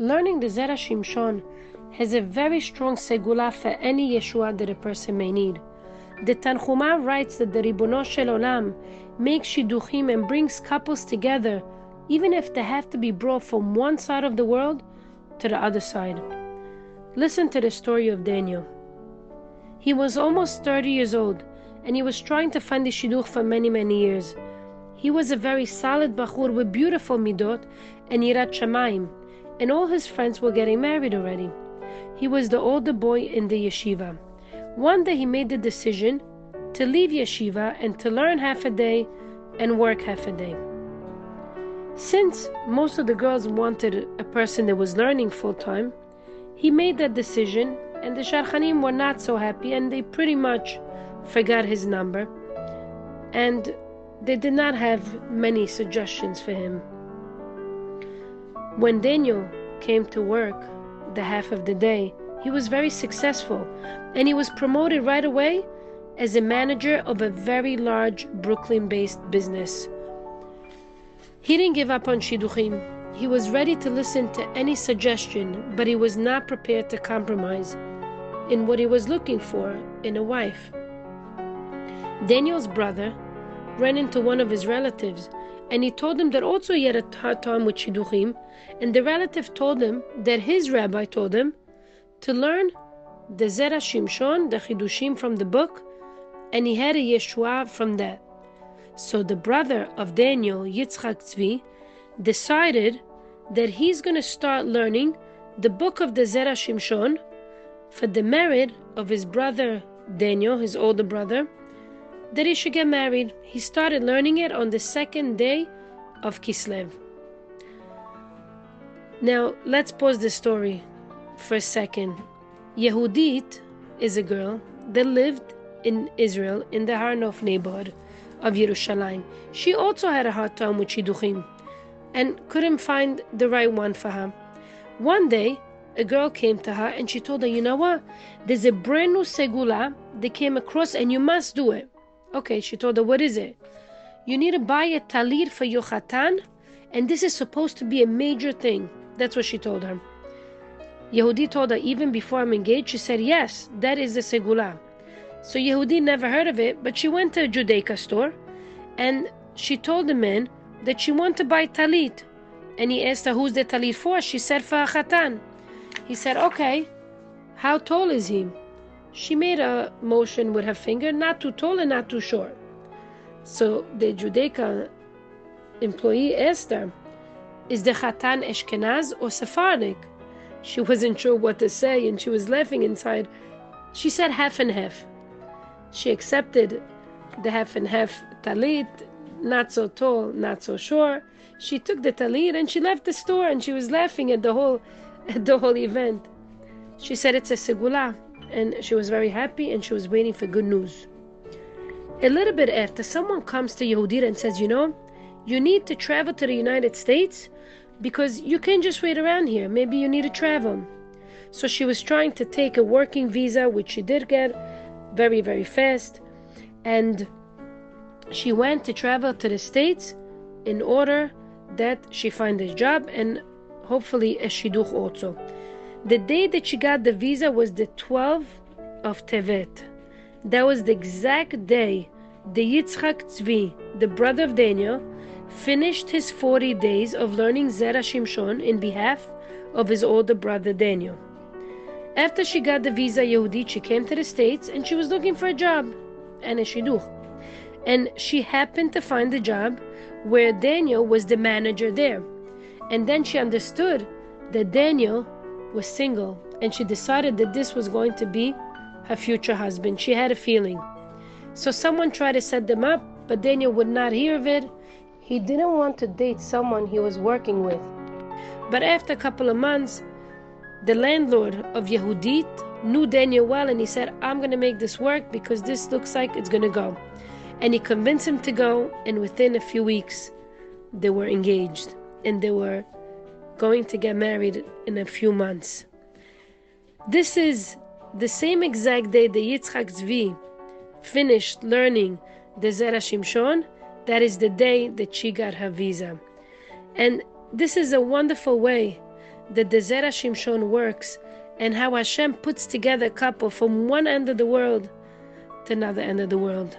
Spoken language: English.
Learning the Zera Shimshon has a very strong Sigula for any Yeshua that a person may need. The Tanchuma writes that the Ribono Shel Olam makes shidduchim and brings couples together, even if they have to be brought from one side of the world to the other side. Listen to the story of Daniel. He was almost 30 years old, and he was trying to find the shidduch for many, many years. He was a very solid bachur with beautiful midot and yirat shamayim, and all his friends were getting married already. He was the older boy in the yeshiva. One day he made the decision to leave yeshiva and to learn half a day and work half a day. Since most of the girls wanted a person that was learning full-time, he made that decision, and the sharchanim were not so happy, and they pretty much forgot his number, and they did not have many suggestions for him. When Daniel came to work the half of the day, he was very successful, and he was promoted right away as a manager of a very large Brooklyn-based business. He didn't give up on shidduchim. He was ready to listen to any suggestion, but he was not prepared to compromise in what he was looking for in a wife. Daniel's brother ran into one of his relatives, and he told him that also he had a hard time with shidduchim, and the relative told him that his rabbi told him to learn the Zera Shimshon, the chidushim from the book, and he had a Yeshua from that. So the brother of Daniel, Yitzchak Tzvi, decided that he's going to start learning the book of the Zera Shimshon for the merit of his brother Daniel, his older brother, that he should get married. He started learning it on the second day of Kislev. Now, let's pause the story for a second. Yehudit is a girl that lived in Israel in the Har Nof neighborhood of Yerushalayim. She also had a hard time with shidduchim and couldn't find the right one for her. One day, a girl came to her and she told her, you know what? There's a brand new Sigula that came across and you must do it. Okay, she told her, what is it? You need to buy a talit for your chatan, and this is supposed to be a major thing. That's what she told her. Yehudi told her, even before I'm engaged, she said, yes, that is the Sigula. So Yehudi never heard of it, but she went to a Judaica store, and she told the man that she wanted to buy talit. And he asked her, who's the talit for? She said, for a chatan. He said, okay, how tall is he? She made a motion with her finger, not too tall and not too short. So the Judaica employee asked her, is the chatan Ashkenaz or Sephardic? She wasn't sure what to say, and she was laughing inside. She said half and half. She accepted the half and half talit, not so tall, not so short. She took the talit and she left the store, and she was laughing at the whole event. She said it's a segula, and she was very happy, and she was waiting for good news. A little bit after, someone comes to Yehudit and says, you know, you need to travel to the United States because you can't just wait around here. Maybe you need to travel. So she was trying to take a working visa, which she did get very, very fast. And she went to travel to the States in order that she find a job and hopefully a shidduch also. The day that she got the visa was the 12th of Tevet. That was the exact day the Yitzchak Tzvi, the brother of Daniel, finished his 40 days of learning Zera Shimshon in behalf of his older brother Daniel. After she got the visa Yehudit, she came to the States and she was looking for a job and a shidduch. And she happened to find a job where Daniel was the manager there. And then she understood that Daniel was single, and she decided that this was going to be her future husband. She had a feeling. So someone tried to set them up, but Daniel would not hear of it. He didn't want to date someone he was working with. But after a couple of months, the landlord of Yehudit knew Daniel well, and he said, I'm going to make this work because this looks like it's going to go. And he convinced him to go, and within a few weeks, they were engaged, and they were going to get married in a few months. This is the same exact day that Yitzchak Tzvi finished learning the Zera Shimshon. That is the day that she got her visa. And this is a wonderful way that the Zera Shimshon works and how Hashem puts together a couple from one end of the world to another end of the world.